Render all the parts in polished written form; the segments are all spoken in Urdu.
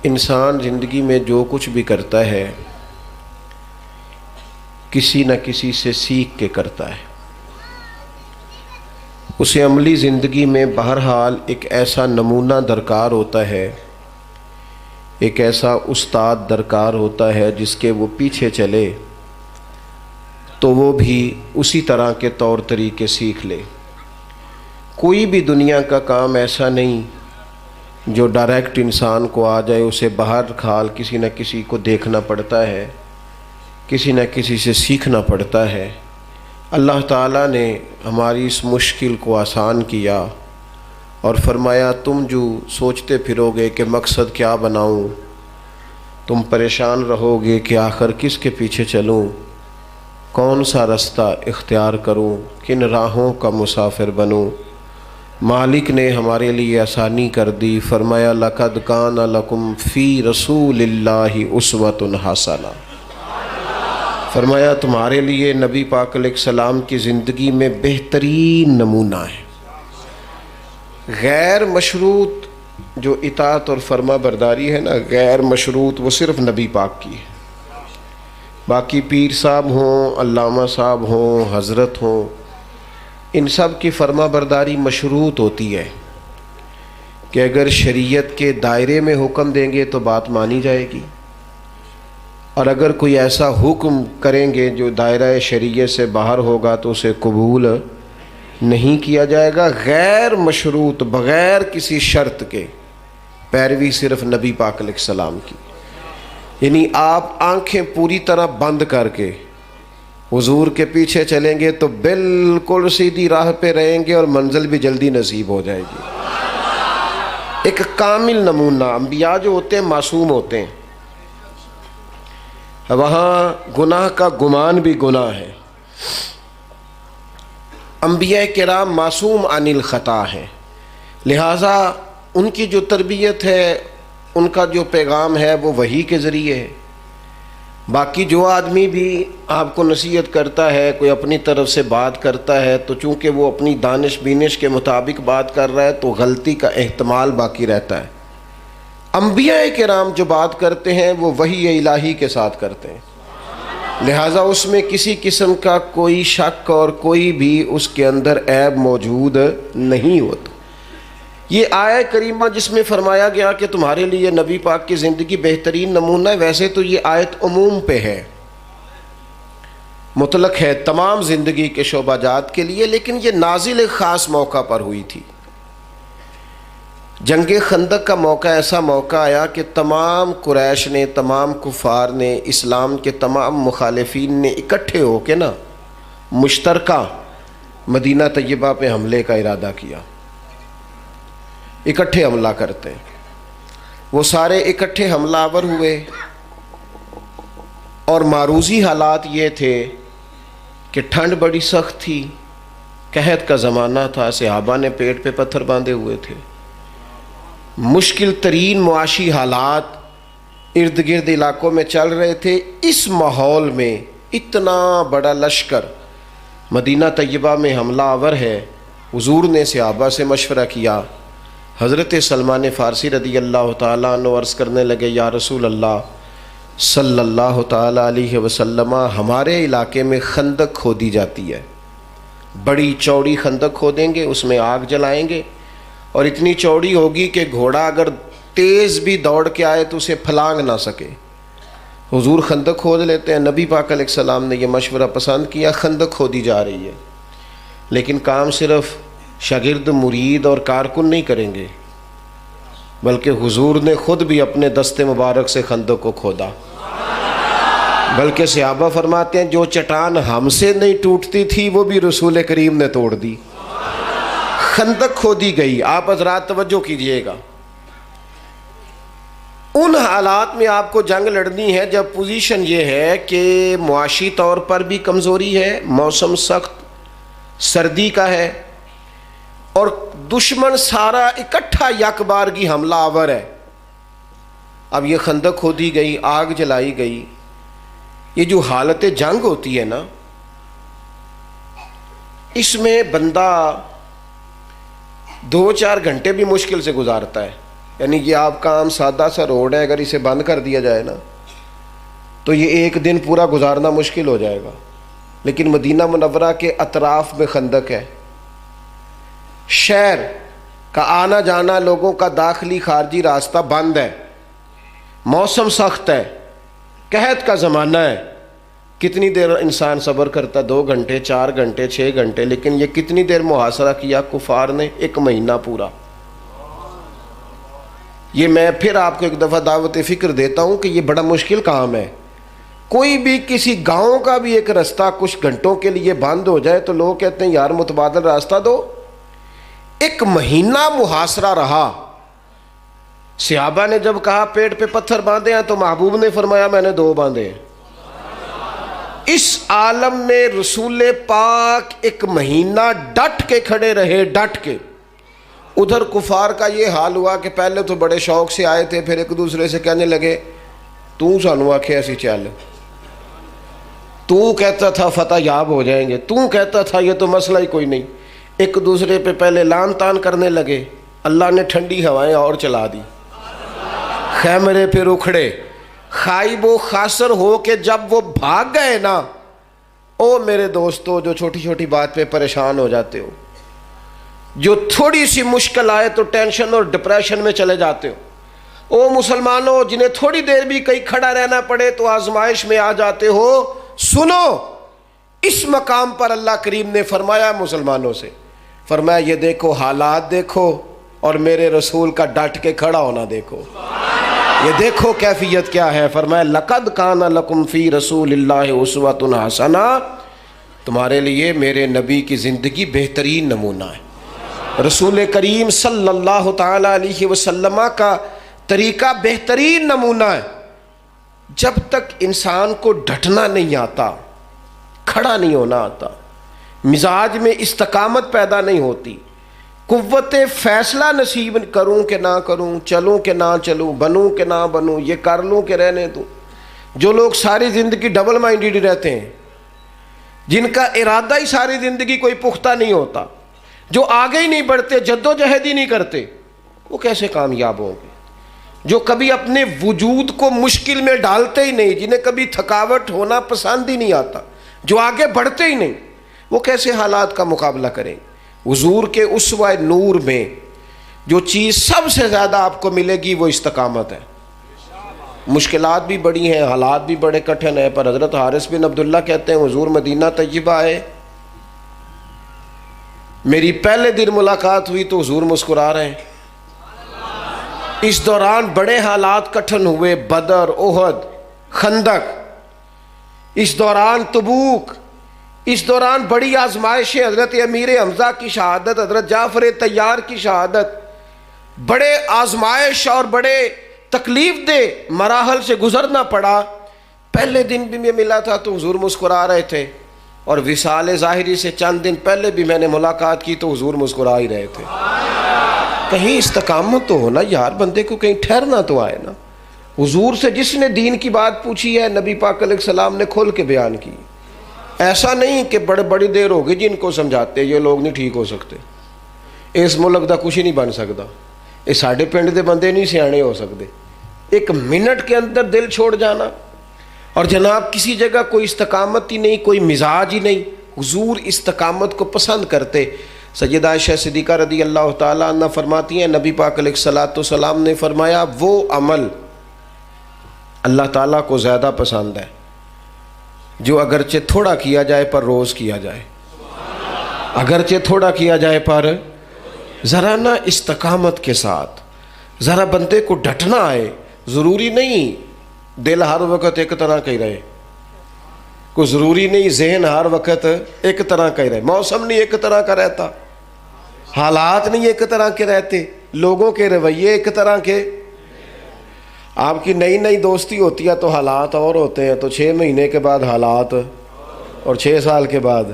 انسان زندگی میں جو کچھ بھی کرتا ہے کسی نہ کسی سے سیکھ کے کرتا ہے. اسے عملی زندگی میں بہرحال ایک ایسا نمونہ درکار ہوتا ہے، ایک ایسا استاد درکار ہوتا ہے جس کے وہ پیچھے چلے تو وہ بھی اسی طرح کے طور طریقے سیکھ لے. کوئی بھی دنیا کا کام ایسا نہیں جو ڈائریکٹ انسان کو آ جائے. اسے بہرحال کسی نہ کسی کو دیکھنا پڑتا ہے، کسی نہ کسی سے سیکھنا پڑتا ہے. اللہ تعالیٰ نے ہماری اس مشکل کو آسان کیا اور فرمایا تم جو سوچتے پھرو گے کہ مقصد کیا بناؤں، تم پریشان رہو گے کہ آخر کس کے پیچھے چلوں، کون سا رستہ اختیار کروں، کن راہوں کا مسافر بنوں. مالک نے ہمارے لیے آسانی کر دی. فرمایا لقد کان لکم فی رسول اللہ اسوۃ حسنہ. فرمایا تمہارے لیے نبی پاک علیہ السلام کی زندگی میں بہترین نمونہ ہے. غیر مشروط جو اطاعت اور فرما برداری ہے نا، غیر مشروط، وہ صرف نبی پاک کی ہے. باقی پیر صاحب ہوں، علامہ صاحب ہوں، حضرت ہوں، ان سب کی فرما برداری مشروط ہوتی ہے کہ اگر شریعت کے دائرے میں حکم دیں گے تو بات مانی جائے گی، اور اگر کوئی ایسا حکم کریں گے جو دائرہ شریعت سے باہر ہوگا تو اسے قبول نہیں کیا جائے گا. غیر مشروط، بغیر کسی شرط کے پیروی صرف نبی پاک علیہ السلام کی. یعنی آپ آنکھیں پوری طرح بند کر کے حضور کے پیچھے چلیں گے تو بالکل سیدھی راہ پہ رہیں گے اور منزل بھی جلدی نصیب ہو جائے گی. ایک کامل نمونہ. انبیاء جو ہوتے ہیں معصوم ہوتے ہیں، وہاں گناہ کا گمان بھی گناہ ہے. انبیاء کرام معصوم عن الخطا ہیں، لہٰذا ان کی جو تربیت ہے، ان کا جو پیغام ہے وہ وحی کے ذریعے ہے. باقی جو آدمی بھی آپ کو نصیحت کرتا ہے، کوئی اپنی طرف سے بات کرتا ہے، تو چونکہ وہ اپنی دانش بینش کے مطابق بات کر رہا ہے تو غلطی کا احتمال باقی رہتا ہے. انبیاء کرام جو بات کرتے ہیں وہ وحی الہی کے ساتھ کرتے ہیں، لہٰذا اس میں کسی قسم کا کوئی شک اور کوئی بھی اس کے اندر عیب موجود نہیں ہوتا. یہ آیہ کریمہ جس میں فرمایا گیا کہ تمہارے لیے نبی پاک کی زندگی بہترین نمونہ ہے، ویسے تو یہ آیت عموم پہ ہے، مطلق ہے تمام زندگی کے شعبہ جات کے لیے، لیکن یہ نازل ایک خاص موقع پر ہوئی تھی. جنگ خندق کا موقع ایسا موقع آیا کہ تمام قریش نے، تمام کفار نے، اسلام کے تمام مخالفین نے اکٹھے ہو کے نا مشترکہ مدینہ طیبہ پہ حملے کا ارادہ کیا. اکٹھے حملہ کرتے ہیں. وہ سارے اکٹھے حملہ آور ہوئے اور معروضی حالات یہ تھے کہ ٹھنڈ بڑی سخت تھی، قحط کا زمانہ تھا، صحابہ نے پیٹ پہ پتھر باندھے ہوئے تھے. مشکل ترین معاشی حالات ارد گرد علاقوں میں چل رہے تھے. اس ماحول میں اتنا بڑا لشکر مدینہ طیبہ میں حملہ آور ہے. حضور نے صحابہ سے مشورہ کیا. حضرت سلمان فارسی رضی اللہ تعالیٰ عنہ عرض کرنے لگے، یا رسول اللہ صلی اللہ تعالیٰ علیہ وسلم، ہمارے علاقے میں خندق کھودی جاتی ہے، بڑی چوڑی خندق کھودیں گے، اس میں آگ جلائیں گے، اور اتنی چوڑی ہوگی کہ گھوڑا اگر تیز بھی دوڑ کے آئے تو اسے پھلانگ نہ سکے. حضور خندق کھود لیتے ہیں. نبی پاک علیہ السلام نے یہ مشورہ پسند کیا. خندق کھودی جا رہی ہے، لیکن کام صرف شاگرد، مرید اور کارکن نہیں کریں گے، بلکہ حضور نے خود بھی اپنے دست مبارک سے خندق کو کھودا. بلکہ صحابہ فرماتے ہیں جو چٹان ہم سے نہیں ٹوٹتی تھی وہ بھی رسول کریم نے توڑ دی. خندق کھودی گئی. آپ حضرات توجہ کیجئے گا، ان حالات میں آپ کو جنگ لڑنی ہے جب پوزیشن یہ ہے کہ معاشی طور پر بھی کمزوری ہے، موسم سخت سردی کا ہے، اور دشمن سارا اکٹھا یک بارگی حملہ آور ہے. اب یہ خندق کھودی گئی، آگ جلائی گئی. یہ جو حالت جنگ ہوتی ہے نا، اس میں بندہ 2-4 گھنٹے بھی مشکل سے گزارتا ہے. یعنی یہ آپ کا عام سادہ سا روڈ ہے، اگر اسے بند کر دیا جائے نا تو یہ ایک دن پورا گزارنا مشکل ہو جائے گا، لیکن مدینہ منورہ کے اطراف میں خندق ہے، شہر کا آنا جانا، لوگوں کا داخلی خارجی راستہ بند ہے، موسم سخت ہے، قحط کا زمانہ ہے، کتنی دیر انسان صبر کرتا؟ 2 گھنٹے، 4 گھنٹے، 6 گھنٹے، لیکن یہ کتنی دیر محاصرہ کیا کفار نے؟ 1 مہینہ پورا۔ یہ میں پھر آپ کو ایک دفعہ دعوت فکر دیتا ہوں کہ یہ بڑا مشکل کام ہے۔ کوئی بھی کسی گاؤں کا بھی ایک راستہ کچھ گھنٹوں کے لیے بند ہو جائے تو لوگ کہتے ہیں یار متبادل راستہ دو۔ 1 مہینہ محاصرہ رہا۔ صحابہ نے جب کہا پیٹ پہ پتھر باندھے ہیں تو محبوب نے فرمایا میں نے 2 باندھے ہیں۔ اس عالم میں رسول پاک 1 مہینہ ڈٹ کے کھڑے رہے، ڈٹ کے۔ ادھر کفار کا یہ حال ہوا کہ پہلے تو بڑے شوق سے آئے تھے، پھر ایک دوسرے سے کہنے لگے تو سانو آکھے ایسی چل، تو کہتا تھا فتح یاب ہو جائیں گے، تو کہتا تھا یہ تو مسئلہ ہی کوئی نہیں۔ ایک دوسرے پہ پہلے لان تان کرنے لگے، اللہ نے ٹھنڈی ہوائیں اور چلا دی، خیمرے پھر اکھڑے، خائب و خاسر ہو کے جب وہ بھاگ گئے نا، او میرے دوستو جو چھوٹی چھوٹی بات پہ پریشان ہو جاتے ہو، جو تھوڑی سی مشکل آئے تو ٹینشن اور ڈپریشن میں چلے جاتے ہو، او مسلمانوں جنہیں تھوڑی دیر بھی کہیں کھڑا رہنا پڑے تو آزمائش میں آ جاتے ہو، سنو اس مقام پر اللہ کریم نے فرمایا مسلمانوں سے، فرمایا یہ دیکھو حالات دیکھو اور میرے رسول کا ڈٹ کے کھڑا ہونا دیکھو، یہ دیکھو کیفیت کیا ہے۔ فرمایا لقد کان لکم فی رسول اللہ اسوۃ حسنہ، تمہارے لیے میرے نبی کی زندگی بہترین نمونہ ہے۔ رسول کریم صلی اللہ تعالی علیہ وسلم کا طریقہ بہترین نمونہ ہے۔ جب تک انسان کو ڈٹنا نہیں آتا، کھڑا نہیں ہونا آتا، مزاج میں استقامت پیدا نہیں ہوتی، قوت فیصلہ نصیب کروں کہ نہ کروں، چلوں کہ نہ چلوں، بنوں کہ نہ بنوں، یہ کر لوں کہ رہنے دوں۔ جو لوگ ساری زندگی ڈبل مائنڈیڈ رہتے ہیں، جن کا ارادہ ہی ساری زندگی کوئی پختہ نہیں ہوتا، جو آگے ہی نہیں بڑھتے، جدوجہد ہی نہیں کرتے، وہ کیسے کامیاب ہوں گے؟ جو کبھی اپنے وجود کو مشکل میں ڈالتے ہی نہیں، جنہیں کبھی تھکاوٹ ہونا پسند ہی نہیں آتا، جو آگے بڑھتے ہی نہیں، وہ کیسے حالات کا مقابلہ کریں؟ حضور کے اسوہ نور میں جو چیز سب سے زیادہ آپ کو ملے گی وہ استقامت ہے۔ مشکلات بھی بڑی ہیں، حالات بھی بڑے کٹھن ہیں، پر حضرت حارث بن عبداللہ کہتے ہیں حضور مدینہ طیبہ آئے، میری پہلے دن ملاقات ہوئی تو حضور مسکرا رہے ہیں۔ اس دوران بڑے حالات کٹھن ہوئے، بدر، احد، خندق، اس دوران تبوک، اس دوران بڑی آزمائشیں، حضرت امیر حمزہ کی شہادت، حضرت جعفر طیار کی شہادت، بڑے آزمائش اور بڑے تکلیف دہ مراحل سے گزرنا پڑا۔ پہلے دن بھی میں ملا تھا تو حضور مسکرا رہے تھے، اور وصال ظاہری سے چند دن پہلے بھی میں نے ملاقات کی تو حضور مسکرا ہی رہے تھے۔ کہیں استقامت تو ہونا یار، بندے کو کہیں ٹھہرنا تو آئے نا۔ حضور سے جس نے دین کی بات پوچھی ہے نبی پاک علیہ السلام نے کھول کے بیان کی، ایسا نہیں کہ بڑی دیر ہوگی جن کو سمجھاتے یہ لوگ نہیں ٹھیک ہو سکتے، اس ملک دا کچھ ہی نہیں بن سکتا، یہ ساڑھے پنڈ دے بندے نہیں سیانے ہو سکتے۔ 1 منٹ کے اندر دل چھوڑ جانا، اور جناب کسی جگہ کوئی استقامت ہی نہیں، کوئی مزاج ہی نہیں۔ حضور استقامت کو پسند کرتے۔ سیدہ عائشہ صدیقہ رضی اللہ تعالیٰ عنہ فرماتی ہیں نبی پاک علیہ السلام نے فرمایا وہ عمل اللہ تعالیٰ کو زیادہ پسند ہے جو اگرچہ تھوڑا کیا جائے پر روز کیا جائے، اگرچہ تھوڑا کیا جائے پر ذرا نا استقامت کے ساتھ، ذرا بندے کو ڈٹنا آئے۔ ضروری نہیں دل ہر وقت ایک طرح کا ہی رہے، کوئی ضروری نہیں ذہن ہر وقت ایک طرح کا ہی رہے، موسم نہیں ایک طرح کا رہتا، حالات نہیں ایک طرح کے رہتے، لوگوں کے رویے ایک طرح کے۔ آپ کی نئی دوستی ہوتی ہے تو حالات اور ہوتے ہیں، تو 6 مہینے کے بعد حالات اور 6 سال کے بعد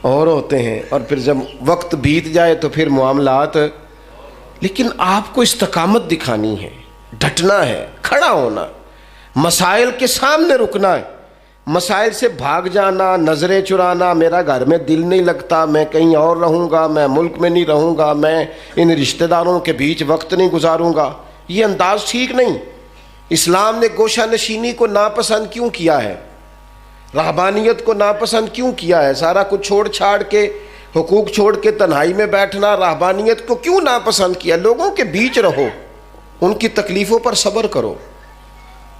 اور ہوتے ہیں، اور پھر جب وقت بیت جائے تو پھر معاملات۔ لیکن آپ کو استقامت دکھانی ہے، ڈٹنا ہے، کھڑا ہونا، مسائل کے سامنے رکنا ہے، مسائل سے بھاگ جانا، نظریں چرانا، میرا گھر میں دل نہیں لگتا، میں کہیں اور رہوں گا، میں ملک میں نہیں رہوں گا، میں ان رشتہ داروں کے بیچ وقت نہیں گزاروں گا، یہ انداز ٹھیک نہیں۔ اسلام نے گوشہ نشینی کو ناپسند کیوں کیا ہے؟ رہبانیت کو ناپسند کیوں کیا ہے؟ سارا کچھ چھوڑ چھاڑ کے، حقوق چھوڑ کے تنہائی میں بیٹھنا، رہبانیت کو کیوں ناپسند کیا؟ لوگوں کے بیچ رہو، ان کی تکلیفوں پر صبر کرو،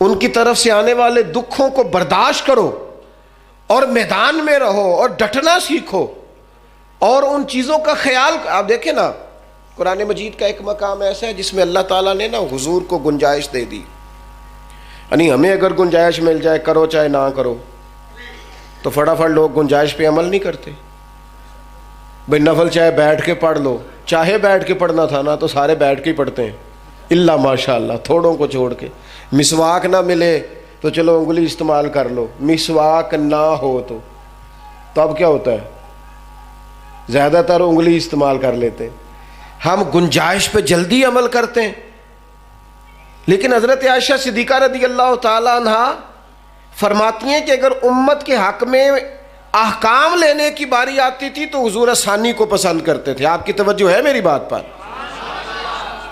ان کی طرف سے آنے والے دکھوں کو برداشت کرو، اور میدان میں رہو اور ڈٹنا سیکھو، اور ان چیزوں کا خیال۔ آپ دیکھیں نا، قرآن مجید کا ایک مقام ایسا ہے جس میں اللہ تعالیٰ نے نا حضور کو گنجائش دے دی، یعنی ہمیں اگر گنجائش مل جائے، کرو چاہے نہ کرو، تو فٹافٹ لوگ گنجائش پہ عمل نہیں کرتے۔ بھائی نفل چاہے بیٹھ کے پڑھ لو، چاہے بیٹھ کے پڑھنا تھا نا تو سارے بیٹھ کے ہی پڑھتے ہیں، اللہ ماشاء اللہ تھوڑوں کو چھوڑ کے۔ مسواک نہ ملے تو چلو انگلی استعمال کر لو، مسواک نہ ہو تو اب کیا ہوتا ہے؟ زیادہ تر انگلی استعمال کر لیتے ہیں۔ ہم گنجائش پہ جلدی عمل کرتے ہیں، لیکن حضرت عائشہ صدیقہ رضی اللہ تعالی عنہ فرماتی ہیں کہ اگر امت کے حق میں احکام لینے کی باری آتی تھی تو حضور آسانی کو پسند کرتے تھے۔ آپ کی توجہ ہے میری بات پر؟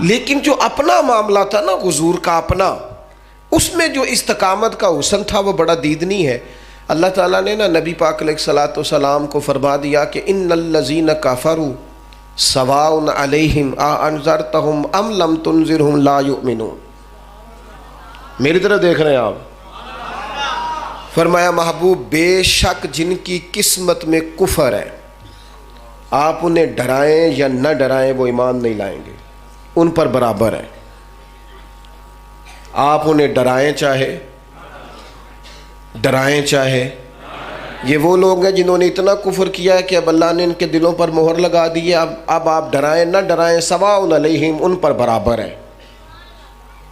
لیکن جو اپنا معاملہ تھا نا حضور کا اپنا، اس میں جو استقامت کا حسن تھا وہ بڑا دیدنی ہے۔ اللہ تعالیٰ نے نا نبی پاک علیہ الصلوۃ والسلام کو فرما دیا کہ ان الذین کفروا سواء علیہم اانذرتہم ام لم تنذرہم لا یؤمنون۔ میری طرف دیکھ رہے ہیں آپ؟ فرمایا محبوب بے شک جن کی قسمت میں کفر ہے، آپ انہیں ڈرائیں یا نہ ڈرائیں وہ ایمان نہیں لائیں گے، ان پر برابر ہے۔ آپ انہیں ڈرائیں چاہے یہ وہ لوگ ہیں جنہوں نے اتنا کفر کیا ہے کہ اب اللہ نے ان کے دلوں پر مہر لگا دی ہے۔ اب آپ ڈرائیں نہ ڈرائیں سواء علیہم، ان پر برابر ہے۔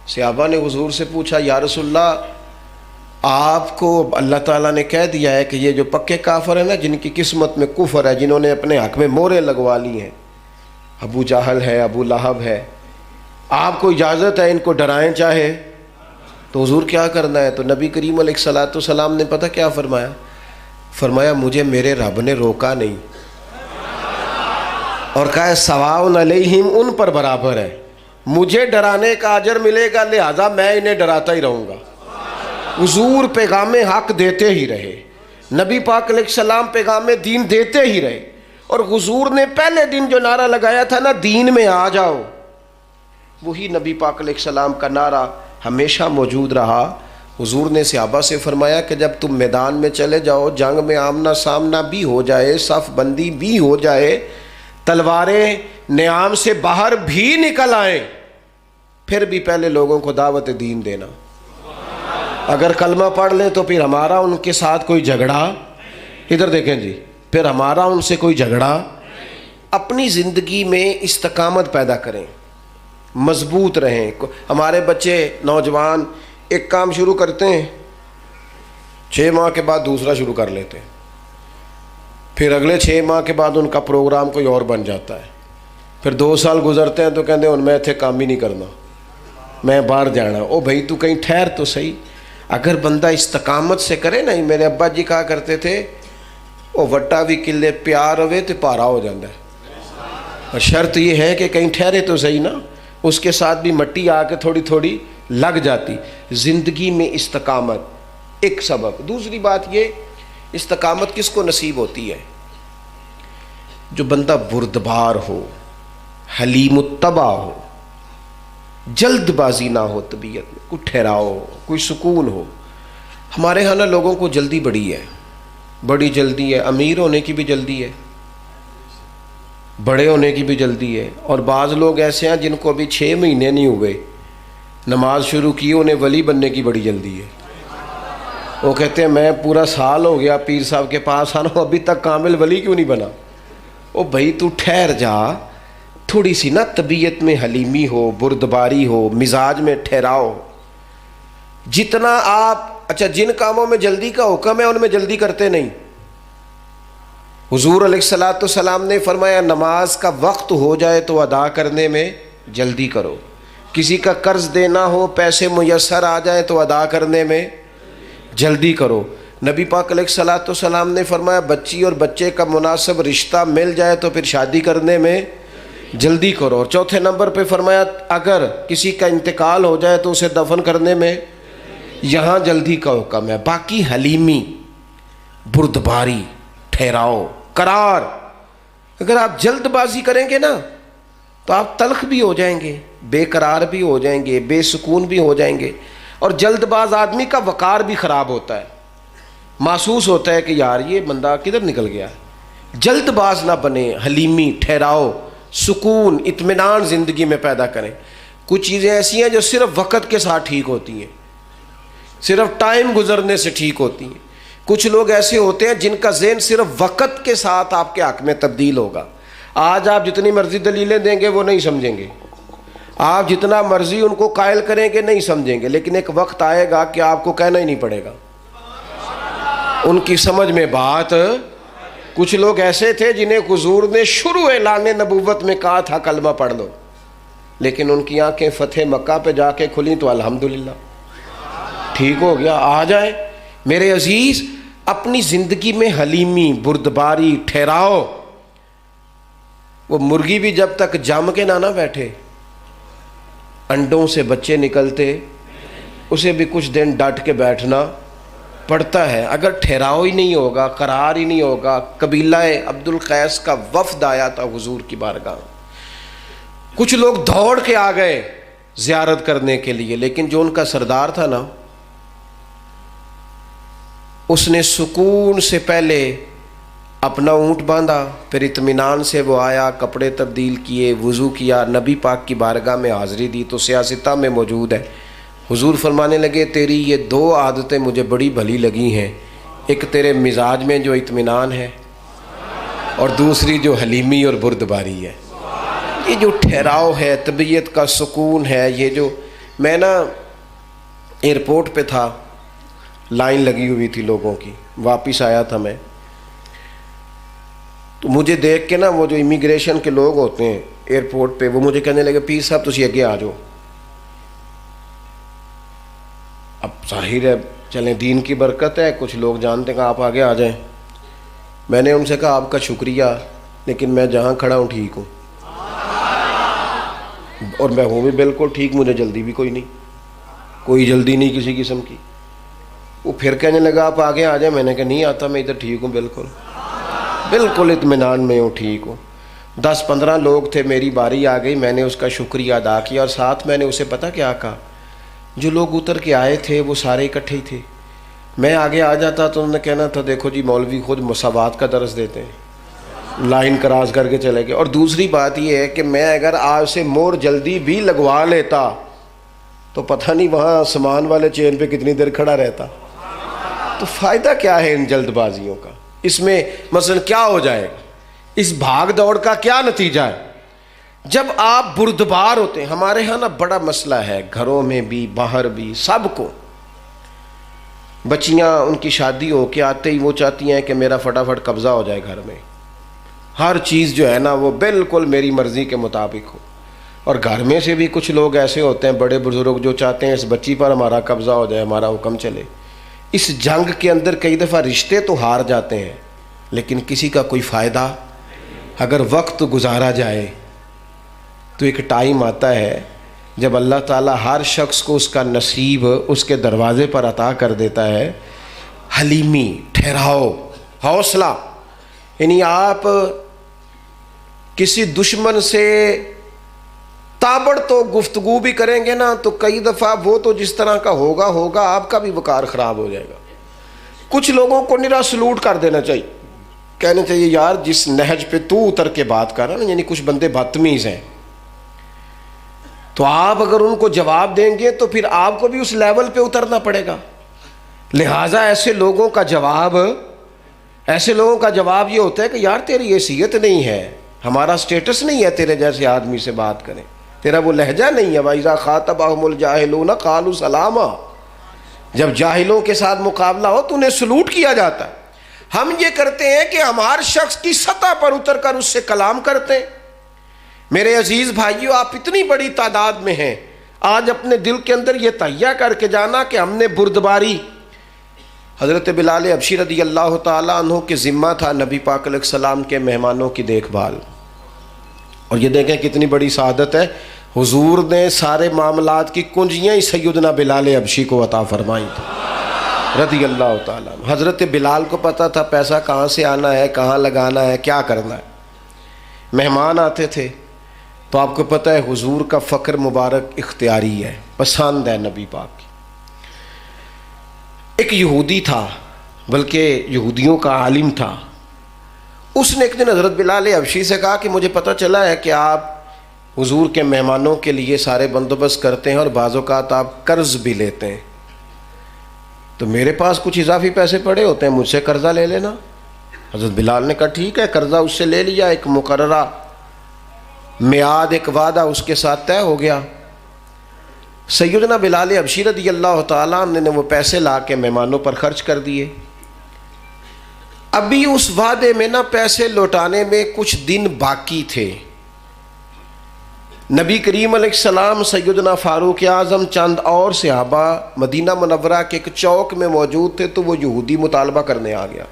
صحابہ نے حضور سے پوچھا یا رسول اللہ، آپ کو اللہ تعالیٰ نے کہہ دیا ہے کہ یہ جو پکے کافر ہیں نا، جن کی قسمت میں کفر ہے، جنہوں نے اپنے حق میں مورے لگوا لی ہیں، ابو جہل ہے، ابو لہب ہے، آپ کو اجازت ہے ان کو ڈرائیں چاہے؟ تو حضور کیا کرنا ہے؟ تو نبی کریم علیہ الصلوۃ والسلام نے پتہ کیا فرمایا؟ فرمایا مجھے میرے رب نے روکا نہیں، اور کہا ہے سواء علیہم، ان پر برابر ہے، مجھے ڈرانے کا اجر ملے گا، لہذا میں انہیں ڈراتا ہی رہوں گا۔ حضور پیغام حق دیتے ہی رہے، نبی پاک علیہ السلام پیغام دین دیتے ہی رہے، اور حضور نے پہلے دن جو نعرہ لگایا تھا نا دین میں آ جاؤ، وہی نبی پاک علیہ السلام کا نعرہ ہمیشہ موجود رہا۔ حضور نے صحابہ سے فرمایا کہ جب تم میدان میں چلے جاؤ، جنگ میں آمنا سامنا بھی ہو جائے، صف بندی بھی ہو جائے، تلواریں نیام سے باہر بھی نکل آئیں، پھر بھی پہلے لوگوں کو دعوت دین دینا۔ اگر کلمہ پڑھ لیں تو پھر ہمارا ان کے ساتھ کوئی جھگڑا، ادھر دیکھیں جی، پھر ہمارا ان سے کوئی جھگڑا۔ اپنی زندگی میں استقامت پیدا کریں، مضبوط رہیں۔ ہمارے بچے نوجوان ایک کام شروع کرتے ہیں، 6 ماہ کے بعد دوسرا شروع کر لیتے ہیں، پھر اگلے 6 ماہ کے بعد ان کا پروگرام کوئی اور بن جاتا ہے، پھر 2 سال گزرتے ہیں تو کہتے ہیں میں اتنے کام ہی نہیں کرنا، میں باہر جانا۔ او بھائی تو کہیں ٹھہر تو صحیح۔ اگر بندہ استقامت سے کرے نا، میرے ابا جی کہا کرتے تھے او وٹا بھی کلے پیار ہوئے تو پارا ہو جاتا ہے، اور شرط یہ ہے کہ کہیں ٹھہرے تو صحیح نا، اس کے ساتھ بھی مٹی آ کے تھوڑی تھوڑی لگ جاتی۔ زندگی میں استقامت ایک سبب۔ دوسری بات یہ، استقامت کس کو نصیب ہوتی ہے؟ جو بندہ بردبار ہو، حلیم الطبع ہو، جلد بازی نہ ہو، طبیعت میں کوئی ٹھہراؤ ہو، کوئی سکون ہو۔ ہمارے ہاں نا لوگوں کو جلدی بڑی ہے، بڑی جلدی ہے، امیر ہونے کی بھی جلدی ہے، بڑے ہونے کی بھی جلدی ہے، اور بعض لوگ ایسے ہیں جن کو ابھی 6 مہینے نہیں ہوئے نماز شروع کی، انہیں ولی بننے کی بڑی جلدی ہے۔ وہ کہتے ہیں میں پورا سال ہو گیا پیر صاحب کے پاس آنا، ابھی تک کامل ولی کیوں نہیں بنا؟ او بھائی تو ٹھہر جا، تھوڑی سی نا طبیعت میں حلیمی ہو، بردباری ہو، مزاج میں ٹھہراؤ۔ جتنا آپ جن کاموں میں جلدی کا حکم ہے ان میں جلدی کرتے نہیں۔ حضور علیہ الصلوۃ والسلام نے فرمایا نماز کا وقت ہو جائے تو ادا کرنے میں جلدی کرو، کسی کا قرض دینا ہو، پیسے میسر آ جائیں تو ادا کرنے میں جلدی کرو، نبی پاک علیہ الصلوۃ والسلام نے فرمایا بچی اور بچے کا مناسب رشتہ مل جائے تو پھر شادی کرنے میں جلدی کرو. اور چوتھے نمبر پہ فرمایا اگر کسی کا انتقال ہو جائے تو اسے دفن کرنے میں یہاں جلدی کا حکم ہے. باقی حلیمی، بردباری، ٹھہراؤ، قرار، اگر آپ جلد بازی کریں گے نا تو آپ تلخ بھی ہو جائیں گے، بے قرار بھی ہو جائیں گے، بے سکون بھی ہو جائیں گے. اور جلد باز آدمی کا وقار بھی خراب ہوتا ہے، محسوس ہوتا ہے کہ یار یہ بندہ کدھر نکل گیا. جلد باز نہ بنے، حلیمی، ٹھہراؤ، سکون، اطمینان زندگی میں پیدا کریں. کچھ چیزیں ایسی ہیں جو صرف وقت کے ساتھ ٹھیک ہوتی ہیں، صرف ٹائم گزرنے سے ٹھیک ہوتی ہیں. کچھ لوگ ایسے ہوتے ہیں جن کا ذہن صرف وقت کے ساتھ آپ کے حق میں تبدیل ہوگا. آج آپ جتنی مرضی دلیلیں دیں گے وہ نہیں سمجھیں گے، آپ جتنا مرضی ان کو قائل کریں گے نہیں سمجھیں گے، لیکن ایک وقت آئے گا کہ آپ کو کہنا ہی نہیں پڑے گا، ان کی سمجھ میں بات. کچھ لوگ ایسے تھے جنہیں حضور نے شروع اعلان نبوت میں کہا تھا کلمہ پڑھ لو، لیکن ان کی آنکھیں فتح مکہ پہ جا کے کھلیں تو الحمدللہ ٹھیک ہو گیا. آ جائیں میرے عزیز، اپنی زندگی میں حلیمی، بردباری، ٹھہراؤ. وہ مرغی بھی جب تک جم کے نہ بیٹھے، انڈوں سے بچے نکلتے، اسے بھی کچھ دن ڈٹ کے بیٹھنا پڑتا ہے. اگر ٹھہراؤ ہی نہیں ہوگا، قرار ہی نہیں ہوگا. قبیلہ عبد القیس کا وفد آیا تھا حضور کی بارگاہ، کچھ لوگ دوڑ کے آ گئے زیارت کرنے کے لیے، لیکن جو ان کا سردار تھا نا، اس نے سکون سے پہلے اپنا اونٹ باندھا، پھر اطمینان سے وہ آیا، کپڑے تبدیل کیے، وضو کیا، نبی پاک کی بارگاہ میں حاضری دی. تو سیاستہ میں موجود ہے. حضور فرمانے لگے تیری یہ دو عادتیں مجھے بڑی بھلی لگی ہیں، ایک تیرے مزاج میں جو اطمینان ہے، اور دوسری جو حلیمی اور بردباری ہے. یہ جو ٹھہراؤ ہے، طبیعت کا سکون ہے. یہ جو میں نا ایئرپورٹ پہ تھا، لائن لگی ہوئی تھی لوگوں کی، واپس آیا تھا میں، تو مجھے دیکھ کے نا وہ جو امیگریشن کے لوگ ہوتے ہیں ایئرپورٹ پہ، وہ مجھے کہنے لگے پیر صاحب تسی اگے آ جاؤ. اب ظاہر ہے چلیں دین کی برکت ہے، کچھ لوگ جانتے ہیں کہ آپ آگے آ جائیں. میں نے ان سے کہا آپ کا شکریہ، لیکن میں جہاں کھڑا ہوں ٹھیک ہوں، اور میں ہوں بھی بالکل ٹھیک، مجھے جلدی بھی کوئی نہیں، کوئی جلدی نہیں کسی قسم کی. وہ پھر کہنے لگا آپ آگے آ جائیں. میں نے کہا نہیں آتا، میں ادھر ٹھیک ہوں، بالکل بالکل اطمینان میں ہوں، ٹھیک ہوں. 10-15 لوگ تھے، میری باری آ گئی، میں نے اس کا شکریہ ادا کیا، اور ساتھ میں نے اسے پتہ کیا کہا، جو لوگ اتر کے آئے تھے وہ سارے اکٹھے ہی تھے. میں آگے آ جاتا تو انہوں نے کہنا تھا دیکھو جی مولوی خود مساوات کا درس دیتے ہیں، لائن کراس کر کے چلے گئے. اور دوسری بات یہ ہے کہ میں اگر آج سے مور جلدی بھی لگوا لیتا تو پتہ نہیں وہاں سامان والے چین پہ کتنی دیر کھڑا رہتا. تو فائدہ کیا ہے ان جلد بازیوں کا؟ اس میں مثلا کیا ہو جائے گا؟ اس بھاگ دوڑ کا کیا نتیجہ ہے؟ جب آپ بردبار ہوتے ہیں، ہمارے ہاں نا بڑا مسئلہ ہے، گھروں میں بھی باہر بھی سب کو. بچیاں ان کی شادی ہو کے آتے ہی وہ چاہتی ہیں کہ میرا فٹافٹ قبضہ ہو جائے گھر میں، ہر چیز جو ہے نا وہ بالکل میری مرضی کے مطابق ہو. اور گھر میں سے بھی کچھ لوگ ایسے ہوتے ہیں بڑے بزرگ جو چاہتے ہیں اس بچی پر ہمارا قبضہ ہو جائے، ہمارا حکم چلے. اس جنگ کے اندر کئی دفعہ رشتے تو ہار جاتے ہیں، لیکن کسی کا کوئی فائدہ. اگر وقت گزارا جائے تو ایک ٹائم آتا ہے جب اللہ تعالیٰ ہر شخص کو اس کا نصیب اس کے دروازے پر عطا کر دیتا ہے. حلیمی، ٹھہراؤ، حوصلہ. یعنی آپ کسی دشمن سے تابڑ تو گفتگو بھی کریں گے نا تو کئی دفعہ وہ تو جس طرح کا ہوگا آپ کا بھی وقار خراب ہو جائے گا. کچھ لوگوں کو نرا سلوٹ کر دینا چاہیے، کہنا چاہیے یار جس نہج پہ تو اتر کے بات کر رہا نا، یعنی کچھ بندے بدتمیز ہیں، تو آپ اگر ان کو جواب دیں گے تو پھر آپ کو بھی اس لیول پہ اترنا پڑے گا. لہٰذا ایسے لوگوں کا جواب یہ ہوتا ہے کہ یار تیری حیثیت نہیں ہے، ہمارا سٹیٹس نہیں ہے تیرے جیسے آدمی سے بات کریں، تیرا وہ لہجہ نہیں ہے. وَإِذَا خَاطَبَهُمُ الْجَاهِلُونَ قَالُوا سَلَامًا. جب جاہلوں کے ساتھ مقابلہ ہو تو انہیں سلوٹ کیا جاتا ہے. ہم یہ کرتے ہیں کہ ہمارے شخص کی سطح پر اتر کر اس سے کلام کرتے ہیں. میرے عزیز بھائیو، آپ اتنی بڑی تعداد میں ہیں، آج اپنے دل کے اندر یہ تہیہ کر کے جانا کہ ہم نے بردباری، حضرت بلال حبشی رضی اللہ تعالیٰ عنہ کے ذمہ تھا نبی پاک علیہ السلام کے مہمانوں کی دیکھ بھال. اور یہ دیکھیں کتنی بڑی سعادت ہے، حضور نے سارے معاملات کی کنجیاں ہی سیدنا بلال حبشی کو عطا فرمائی تھی رضی اللہ تعالیٰ. حضرت بلال کو پتہ تھا پیسہ کہاں سے آنا ہے، کہاں لگانا ہے، کیا کرنا ہے. مہمان آتے تھے تو آپ کو پتہ ہے حضور کا فقر مبارک اختیاری ہے، پسند ہے نبی پاک کی. ایک یہودی تھا، بلکہ یہودیوں کا عالم تھا. اس نے ایک دن حضرت بلال حبشی سے کہا کہ مجھے پتہ چلا ہے کہ آپ حضور کے مہمانوں کے لیے سارے بندوبست کرتے ہیں اور بعض اوقات آپ قرض بھی لیتے ہیں، تو میرے پاس کچھ اضافی پیسے پڑے ہوتے ہیں، مجھ سے قرضہ لے لینا. حضرت بلال نے کہا ٹھیک ہے، قرضہ اس سے لے لیا. ایک مقررہ میعاد، ایک وعدہ اس کے ساتھ طے ہو گیا. سیدنا بلال حبشی رضی اللہ تعالیٰ عنہ نے وہ پیسے لا کے مہمانوں پر خرچ کر دیے. ابھی اس وعدے میں نا پیسے لوٹانے میں کچھ دن باقی تھے. نبی کریم علیہ السلام، سیدنا فاروق اعظم، چند اور صحابہ مدینہ منورہ کے ایک چوک میں موجود تھے تو وہ یہودی مطالبہ کرنے آ گیا.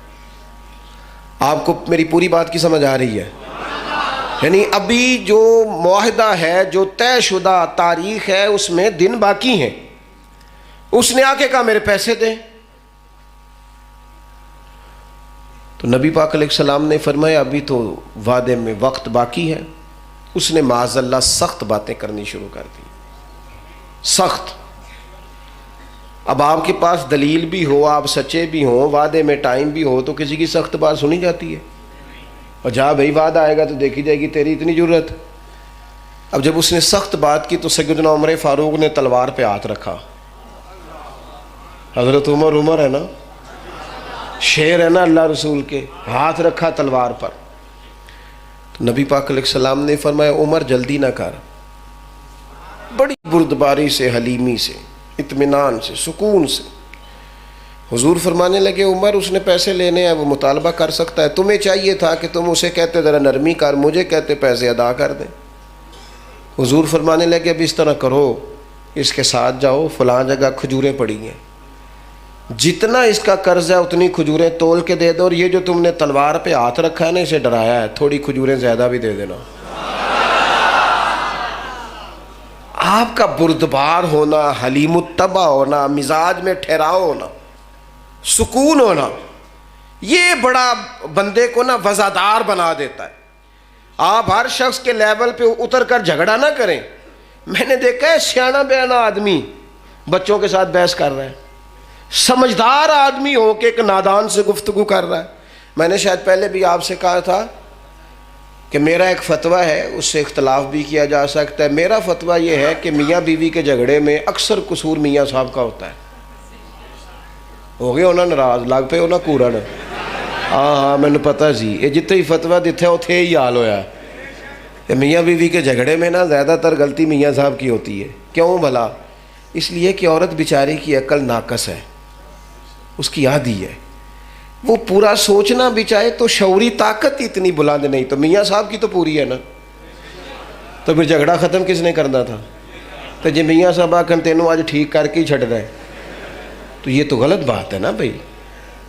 آپ کو میری پوری بات کی سمجھ آ رہی ہے؟ یعنی ابھی جو معاہدہ ہے، جو طے شدہ تاریخ ہے، اس میں دن باقی ہیں. اس نے آ کے کہا میرے پیسے دیں. تو نبی پاک علیہ السلام نے فرمایا ابھی تو وعدے میں وقت باقی ہے. اس نے معاذ اللہ سخت باتیں کرنی شروع کر دی، سخت. اب آپ کے پاس دلیل بھی ہو، آپ سچے بھی ہوں، وعدے میں ٹائم بھی ہو، تو کسی کی سخت بات سنی جاتی ہے. اور جہاں بھائی وعدہ آئے گا تو دیکھی جائے گی تیری اتنی ضرورت. اب جب اس نے سخت بات کی تو سیدنا عمر فاروق نے تلوار پہ ہاتھ رکھا. حضرت عمر ہے نا، شیر ہے نا اللہ رسول کے، ہاتھ رکھا تلوار پر. تو نبی پاک علیہ السلام نے فرمایا عمر جلدی نہ کر. بڑی بردباری سے، حلیمی سے، اطمینان سے، سکون سے. حضور فرمانے لگے عمر اس نے پیسے لینے ہیں، وہ مطالبہ کر سکتا ہے، تمہیں چاہیے تھا کہ تم اسے کہتے ذرا نرمی کر، مجھے کہتے پیسے ادا کر دیں. حضور فرمانے لگے اب اس طرح کرو، اس کے ساتھ جاؤ، فلاں جگہ کھجوریں پڑی ہیں، جتنا اس کا قرض ہے اتنی کھجوریں تول کے دے دو، اور یہ جو تم نے تلوار پہ ہاتھ رکھا ہے نا، اسے ڈرایا ہے، تھوڑی کھجوریں زیادہ بھی دے دینا. آپ کا بردبار ہونا، حلیم الطبع ہونا، مزاج میں ٹھہراؤ ہونا، سکون ہونا، یہ بڑا بندے کو نا وزادار بنا دیتا ہے. آپ ہر شخص کے لیول پہ اتر کر جھگڑا نہ کریں. میں نے دیکھا ہے سیانا بیانا آدمی بچوں کے ساتھ بحث کر رہا ہے، سمجھدار آدمی ہو کے ایک نادان سے گفتگو کر رہا ہے. میں نے شاید پہلے بھی آپ سے کہا تھا کہ میرا ایک فتویٰ ہے، اس سے اختلاف بھی کیا جا سکتا ہے. میرا فتویٰ یہ ہے کہ میاں بیوی کے جھگڑے میں اکثر قصور میاں صاحب کا ہوتا ہے. ہو گیا ہونا ناراض، لگ پہ ہونا کورن. ہاں میں نے پتہ جی، یہ جتنے ہی فتویٰ دیتے اتنے ہی حال ہویا کہ میاں بیوی کے جھگڑے میں نا زیادہ تر غلطی میاں صاحب کی ہوتی ہے. کیوں بھلا؟ اس لیے کہ عورت بیچاری کی عقل ناقص ہے، اس کی عادی ہے، وہ پورا سوچنا بھی چاہے تو شعوری طاقت اتنی بلند نہیں. تو میاں صاحب کی تو پوری ہے نا، تو پھر جھگڑا ختم کس نے کرنا تھا؟ تو جی میاں صاحب آکن تینوں آج ٹھیک کر کے ہی چھڑ رہے، تو یہ تو غلط بات ہے نا بھائی.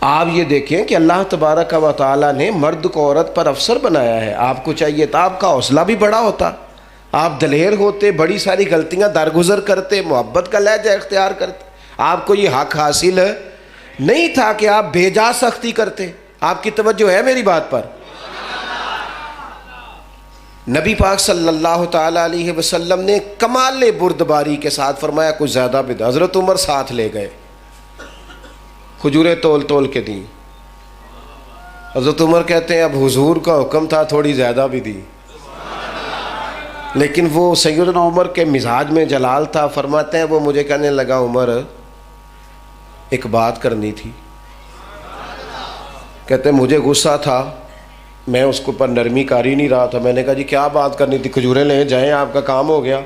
آپ یہ دیکھیں کہ اللہ تبارک و تعالیٰ نے مرد کو عورت پر افسر بنایا ہے. آپ کو چاہیے تھا آپ کا حوصلہ بھی بڑا ہوتا، آپ دلیر ہوتے، بڑی ساری غلطیاں درگزر کرتے، محبت کا لہجہ اختیار کرتے. آپ کو یہ حق حاصل نہیں تھا کہ آپ بے جا سختی کرتے. آپ کی توجہ ہے میری بات پر؟ نبی پاک صلی اللہ تعالیٰ علیہ وسلم نے کمال بردباری کے ساتھ فرمایا کچھ زیادہ بھی. حضرت عمر ساتھ لے گئے، کھجوریں تول تول کے دیں. حضرت عمر کہتے ہیں اب حضور کا حکم تھا تھوڑی زیادہ بھی دی، لیکن وہ سیدنا عمر کے مزاج میں جلال تھا. فرماتے ہیں وہ مجھے کہنے لگا عمر ایک بات کرنی تھی. کہتے ہیں مجھے غصہ تھا، میں اس کو پر نرمی کر ہی نہیں رہا تھا. میں نے کہا جی کیا بات کرنی تھی؟ کھجوریں لے جائیں، آپ کا کام ہو گیا.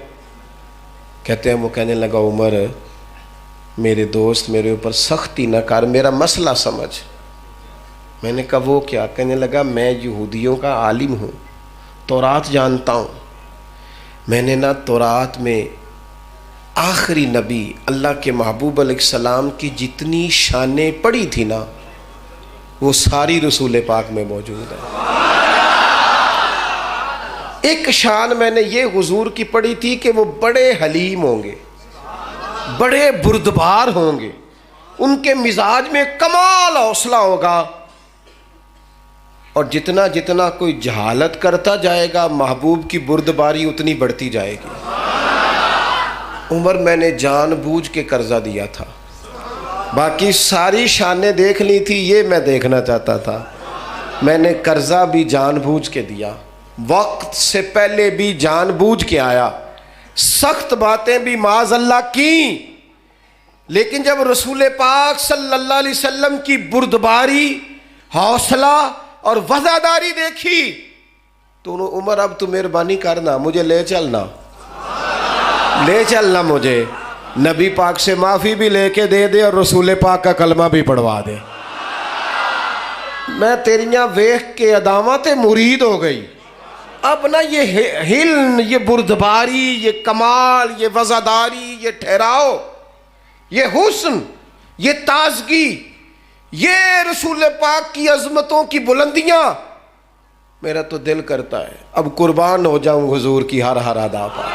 کہتے ہیں وہ کہنے لگا عمر میرے دوست میرے اوپر سختی نہ کر، میرا مسئلہ سمجھ. میں نے کہا وہ کیا؟ کہنے لگا میں یہودیوں کا عالم ہوں، تورات جانتا ہوں. میں نے نا تورات میں آخری نبی اللہ کے محبوب علیہ السلام کی جتنی شانیں پڑھی تھی نا وہ ساری رسول پاک میں موجود ہے۔ ایک شان میں نے یہ حضور کی پڑھی تھی کہ وہ بڑے حلیم ہوں گے، بڑے بردبار ہوں گے، ان کے مزاج میں کمال حوصلہ ہوگا، اور جتنا جتنا کوئی جہالت کرتا جائے گا محبوب کی بردباری اتنی بڑھتی جائے گی۔ عمر میں نے جان بوجھ کے قرضہ دیا تھا، باقی ساری شانیں دیکھ لی تھی، یہ میں دیکھنا چاہتا تھا، میں نے قرضہ بھی جان بوجھ کے دیا، وقت سے پہلے بھی جان بوجھ کے آیا، سخت باتیں بھی معاذ اللہ کی، لیکن جب رسول پاک صلی اللہ علیہ وسلم کی بردباری، حوصلہ اور وفاداری دیکھی تو عمر اب تو مہربانی کرنا، مجھے لے چلنا مجھے نبی پاک سے معافی بھی لے کے دے دے اور رسول پاک کا کلمہ بھی پڑھوا دے، میں تیریاں ویخ کے عدامت مرید ہو گئی۔ اب نا یہ حلم، یہ بردباری، یہ کمال، یہ وفاداری، یہ ٹھہراؤ، یہ حسن، یہ تازگی، یہ رسول پاک کی عظمتوں کی بلندیاں، میرا تو دل کرتا ہے اب قربان ہو جاؤں حضور کی ہر ادا پر،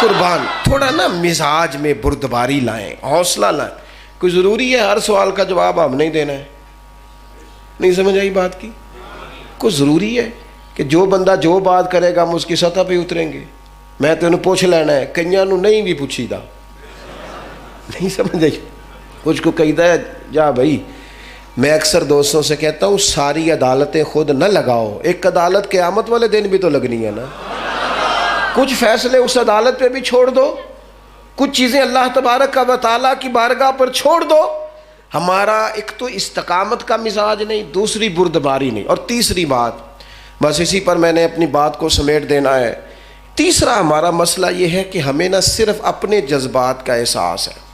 قربان۔ تھوڑا نا مزاج میں بردباری لائیں، حوصلہ لائیں۔ کوئی ضروری ہے ہر سوال کا جواب ہم نہیں دینا ہے؟ نہیں سمجھ آئی بات کی؟ کوئی ضروری ہے کہ جو بندہ جو بات کرے گا ہم اس کی سطح پہ اتریں گے؟ میں تو انہوں پوچھ لینا ہے، کئیاں نو نہیں بھی پوچھی دا، نہیں سمجھ آئی؟ کچھ کو کہی دا ہے جا بھائی، میں اکثر دوستوں سے کہتا ہوں ساری عدالتیں خود نہ لگاؤ، ایک عدالت قیامت والے دن بھی تو لگنی ہے نا، کچھ فیصلے اس عدالت پہ بھی چھوڑ دو، کچھ چیزیں اللہ تبارک و تعالیٰ کی بارگاہ پر چھوڑ دو۔ ہمارا ایک تو استقامت کا مزاج نہیں، دوسری بردباری نہیں، اور تیسری بات، بس اسی پر میں نے اپنی بات کو سمیٹ دینا ہے، تیسرا ہمارا مسئلہ یہ ہے کہ ہمیں نہ صرف اپنے جذبات کا احساس ہے،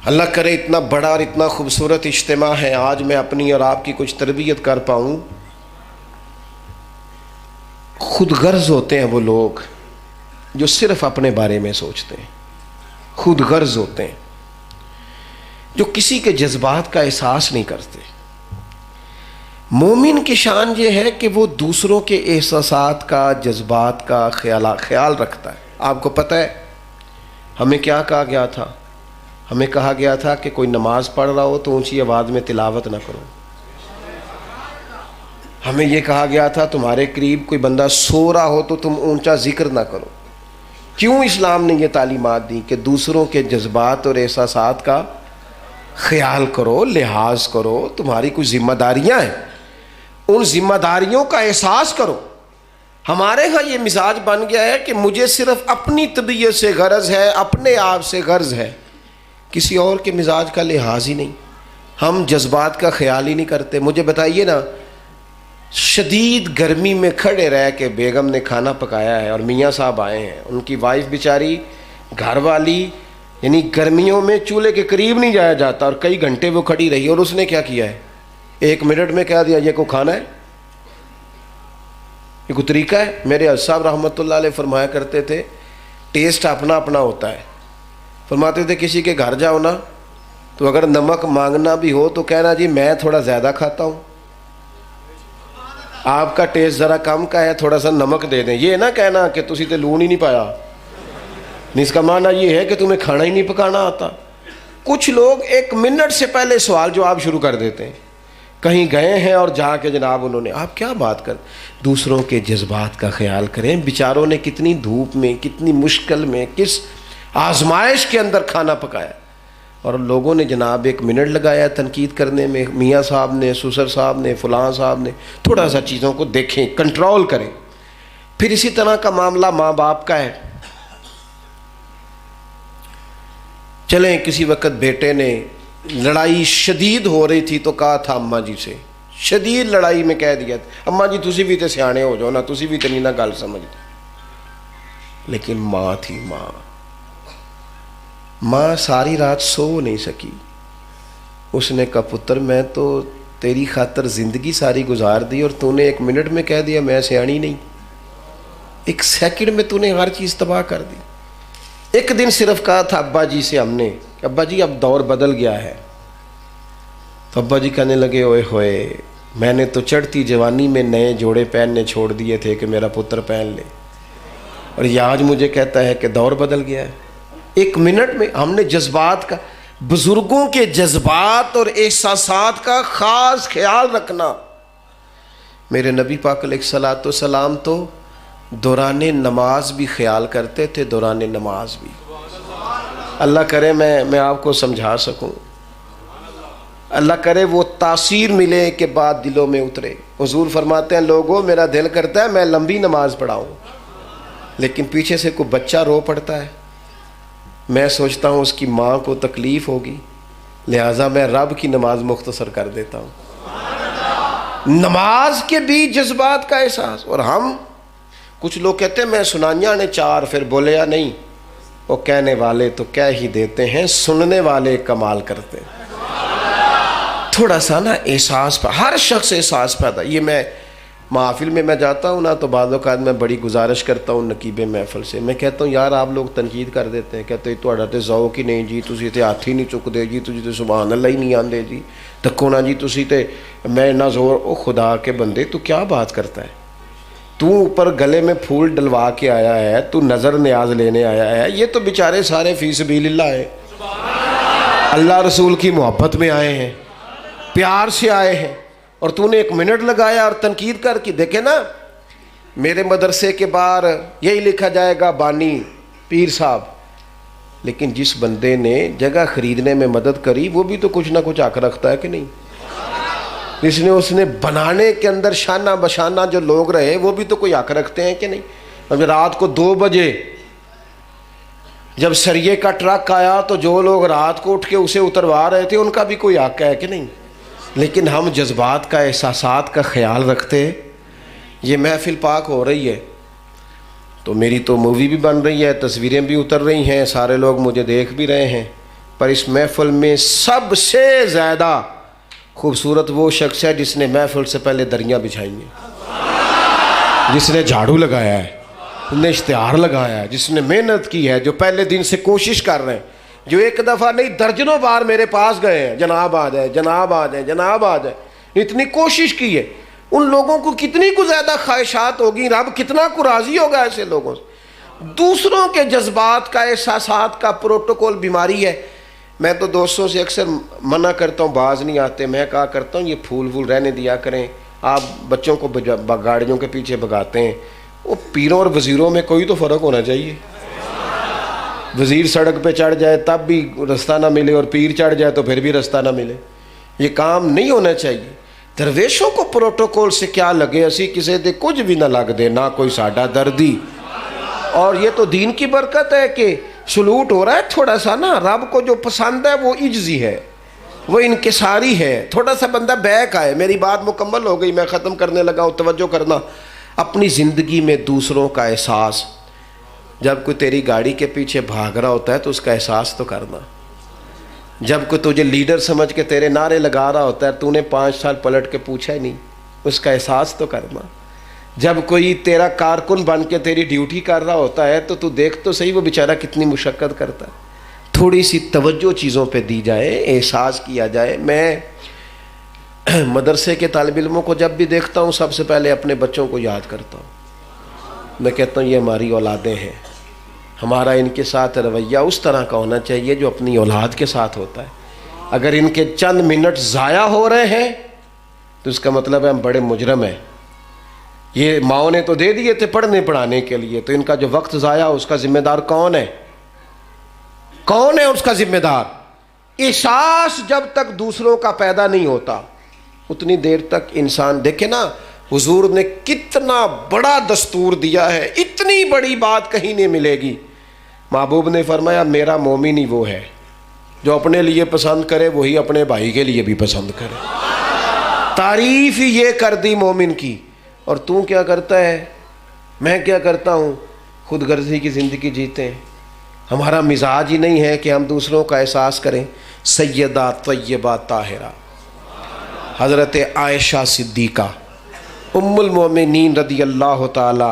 اللہ کرے اتنا بڑا اور اتنا خوبصورت اجتماع ہے، آج میں اپنی اور آپ کی کچھ تربیت کر پاؤں۔ خود غرض ہوتے ہیں وہ لوگ جو صرف اپنے بارے میں سوچتے ہیں، خود غرض ہوتے ہیں جو کسی کے جذبات کا احساس نہیں کرتے۔ مومن کی شان یہ ہے کہ وہ دوسروں کے احساسات کا، جذبات کا خیال رکھتا ہے۔ آپ کو پتہ ہے ہمیں کیا کہا گیا تھا؟ ہمیں کہا گیا تھا کہ کوئی نماز پڑھ رہا ہو تو اونچی آواز میں تلاوت نہ کرو، ہمیں یہ کہا گیا تھا تمہارے قریب کوئی بندہ سو رہا ہو تو تم اونچا ذکر نہ کرو۔ کیوں اسلام نے یہ تعلیمات دی؟ کہ دوسروں کے جذبات اور احساسات کا خیال کرو، لحاظ کرو، تمہاری کچھ ذمہ داریاں ہیں، ان ذمہ داریوں کا احساس کرو۔ ہمارے ہاں یہ مزاج بن گیا ہے کہ مجھے صرف اپنی طبیعت سے غرض ہے، اپنے آپ سے غرض ہے، کسی اور کے مزاج کا لحاظ ہی نہیں، ہم جذبات کا خیال ہی نہیں کرتے۔ مجھے بتائیے نا، شدید گرمی میں کھڑے رہ کے بیگم نے کھانا پکایا ہے اور میاں صاحب آئے ہیں، ان کی وائف بیچاری گھر والی، یعنی گرمیوں میں چولہے کے قریب نہیں جایا جاتا اور کئی گھنٹے وہ کھڑی رہی، اور اس نے کیا کیا ہے؟ 1 منٹ میں کہہ دیا یہ کو کھانا ہے، یہ کوئی طریقہ ہے؟ میرے حضرت صاحب رحمۃ اللہ علیہ فرمایا کرتے تھے ٹیسٹ اپنا اپنا ہوتا ہے، فرماتے تھے کسی کے گھر جاؤ نا تو اگر نمک مانگنا بھی ہو تو کہنا جی میں تھوڑا زیادہ کھاتا ہوں، آپ کا ٹیسٹ ذرا کم کا ہے، تھوڑا سا نمک دے دیں، یہ نہ کہنا کہ تسی تے لون ہی نہیں پایا، اس کا معنی یہ ہے کہ تمہیں کھانا ہی نہیں پکانا آتا۔ کچھ لوگ 1 منٹ سے پہلے سوال جواب شروع کر دیتے ہیں، کہیں گئے ہیں اور جا کے جناب انہوں نے، آپ کیا بات کر، دوسروں کے جذبات کا خیال کریں، بیچاروں نے کتنی دھوپ میں، کتنی مشکل میں، کس آزمائش کے اندر کھانا پکایا، اور لوگوں نے جناب 1 منٹ لگایا تنقید کرنے میں، میاں صاحب نے، سسر صاحب نے، فلاں صاحب نے۔ تھوڑا سا چیزوں کو دیکھیں، کنٹرول کریں۔ پھر اسی طرح کا معاملہ ماں باپ کا ہے، چلیں کسی وقت بیٹے نے لڑائی شدید ہو رہی تھی تو کہا تھا اماں جی سے، شدید لڑائی میں کہہ دیا اماں جی تسی بھی تے سیانے ہو جاؤ نا، تسی بھی تے نہیں نہ گل سمجھتے، لیکن ماں تھی، ماں ساری رات سو نہیں سکی، اس نے کہا پتر میں تو تیری خاطر زندگی ساری گزار دی اور تو نے 1 منٹ میں کہہ دیا میں سیانی نہیں۔ ایک سیکنڈ میں تو نے ہر چیز تباہ کر دی. ایک دن صرف کہا تھا ابا جی سے ہم نے, ابا جی اب دور بدل گیا ہے. تو ابا جی کہنے لگے اوئے ہوئے, میں نے تو چڑھتی جوانی میں نئے جوڑے پہننے چھوڑ دیے تھے کہ میرا پتر پہن لے, اور یہ آج مجھے کہتا ہے کہ دور بدل گیا ہے. ایک منٹ میں ہم نے جذبات کا, بزرگوں کے جذبات اور احساسات کا خاص خیال رکھنا. میرے نبی پاک علیہ الصلوۃ والسلام تو دوران نماز بھی خیال کرتے تھے, دوران نماز بھی. اللہ کرے میں آپ کو سمجھا سکوں, اللہ کرے وہ تاثیر ملے کہ بات دلوں میں اترے. حضور فرماتے ہیں لوگوں میرا دل کرتا ہے میں لمبی نماز پڑھاؤں, لیکن پیچھے سے کوئی بچہ رو پڑتا ہے, میں سوچتا ہوں اس کی ماں کو تکلیف ہوگی, لہٰذا میں رب کی نماز مختصر کر دیتا ہوں. نماز کے بھی جذبات کا احساس. اور ہم کچھ لوگ کہتے ہیں میں سنائیاں نے چار, پھر بولے یا نہیں, وہ کہنے والے تو کہہ ہی دیتے ہیں, سننے والے کمال کرتے ہیں. تھوڑا سا نا احساس, ہر شخص احساس پیدا. یہ میں محافل میں جاتا ہوں نا, تو بعض اوقات میں بڑی گزارش کرتا ہوں نقیب محفل سے, میں کہتا ہوں یار آپ لوگ تنقید کر دیتے ہیں, کہتے ہیں تہاڈا تے ذوق ہی نہیں جی, تسی تے ہاتھ ہی نہیں چکدے جی, تسی تے سبحان اللہ ہی نہیں آندے جی, تکو نا جی تسی تے میں نہ زور. او خدا کے بندے تو کیا بات کرتا ہے, تو اوپر گلے میں پھول ڈلوا کے آیا ہے, تو نظر نیاز لینے آیا ہے. یہ تو بیچارے سارے فی سبیل اللہ ہیں, اللہ رسول کی محبت میں آئے ہیں, پیار سے آئے ہیں, اور تو نے ایک منٹ لگایا اور تنقید کر کے. دیکھیں نا میرے مدرسے کے باہر یہی لکھا جائے گا بانی پیر صاحب, لیکن جس بندے نے جگہ خریدنے میں مدد کری وہ بھی تو کچھ نہ کچھ حق رکھتا ہے کہ نہیں. اس نے بنانے کے اندر شانہ بشانہ جو لوگ رہے وہ بھی تو کوئی حق رکھتے ہیں کہ نہیں. اب رات کو 2 بجے جب سریے کا ٹرک آیا تو جو لوگ رات کو اٹھ کے اسے اتروا رہے تھے ان کا بھی کوئی حق ہے کہ نہیں. لیکن ہم جذبات کا, احساسات کا خیال رکھتے. یہ محفل پاک ہو رہی ہے تو میری تو مووی بھی بن رہی ہے, تصویریں بھی اتر رہی ہیں, سارے لوگ مجھے دیکھ بھی رہے ہیں, پر اس محفل میں سب سے زیادہ خوبصورت وہ شخص ہے جس نے محفل سے پہلے دریاں بچھائی ہیں, جس نے جھاڑو لگایا ہے, جس نے اشتہار لگایا ہے, جس نے محنت کی ہے, جو پہلے دن سے کوشش کر رہے ہیں, جو ایک دفعہ نہیں درجنوں بار میرے پاس گئے ہیں, جناب آ جائے, جناب آ جائے, جناب آ جائے, اتنی کوشش کی ہے. ان لوگوں کو کتنی کو زیادہ خواہشات ہوگی, رب کتنا کو راضی ہوگا ایسے لوگوں سے. دوسروں کے جذبات کا, احساسات کا پروٹوکول بیماری ہے. میں تو دوستوں سے اکثر منع کرتا ہوں, باز نہیں آتے. میں کہا کرتا ہوں یہ پھول وول رہنے دیا کریں, آپ بچوں کو گاڑیوں کے پیچھے بھگاتے ہیں. وہ پیروں اور وزیروں میں کوئی تو فرق ہونا چاہیے. وزیر سڑک پہ چڑھ جائے تب بھی رستہ نہ ملے, اور پیر چڑھ جائے تو پھر بھی رستہ نہ ملے. یہ کام نہیں ہونا چاہیے. درویشوں کو پروٹوکول سے کیا لگے, اسی کسی دے کچھ بھی نہ لگ دے, نہ کوئی ساڈا دردی. اور یہ تو دین کی برکت ہے کہ سلوٹ ہو رہا ہے تھوڑا سا نا. رب کو جو پسند ہے وہ عجزی ہے, وہ انکساری ہے. تھوڑا سا بندہ بیک آئے. میری بات مکمل ہو گئی, میں ختم کرنے لگا ہوں, توجہ کرنا. اپنی زندگی میں دوسروں کا احساس, جب کوئی تیری گاڑی کے پیچھے بھاگ رہا ہوتا ہے تو اس کا احساس تو کرنا. جب کوئی تجھے لیڈر سمجھ کے تیرے نعرے لگا رہا ہوتا ہے, تو نے 5 سال پلٹ کے پوچھا ہی نہیں, اس کا احساس تو کرنا. جب کوئی تیرا کارکن بن کے تیری ڈیوٹی کر رہا ہوتا ہے تو دیکھ تو صحیح وہ بیچارہ کتنی مشقت کرتا ہے. تھوڑی سی توجہ چیزوں پہ دی جائے, احساس کیا جائے. میں مدرسے کے طالب علموں کو جب بھی دیکھتا ہوں سب سے پہلے اپنے بچوں کو یاد کرتا ہوں. میں کہتا ہوں یہ ہماری اولادیں ہیں, ہمارا ان کے ساتھ رویہ اس طرح کا ہونا چاہیے جو اپنی اولاد کے ساتھ ہوتا ہے. اگر ان کے چند منٹ ضائع ہو رہے ہیں تو اس کا مطلب ہے ہم بڑے مجرم ہیں. یہ ماؤں نے تو دے دیے تھے پڑھنے پڑھانے کے لیے, تو ان کا جو وقت ضائع اس کا ذمہ دار کون ہے؟ کون ہے اس کا ذمہ دار؟ احساس جب تک دوسروں کا پیدا نہیں ہوتا اتنی دیر تک انسان. دیکھے نا حضور نے کتنا بڑا دستور دیا ہے, اتنی بڑی بات کہیں نہیں ملے گی. محبوب نے فرمایا میرا مومن ہی وہ ہے جو اپنے لیے پسند کرے وہی اپنے بھائی کے لیے بھی پسند کرے. تعریف ہی یہ کر دی مومن کی. اور تو کیا کرتا ہے, میں کیا کرتا ہوں, خود غرضی کی زندگی جیتے ہیں. ہمارا مزاج ہی نہیں ہے کہ ہم دوسروں کا احساس کریں. سیدہ طیبہ طاہرہ حضرت عائشہ صدیقہ ام المومنین رضی اللہ تعالی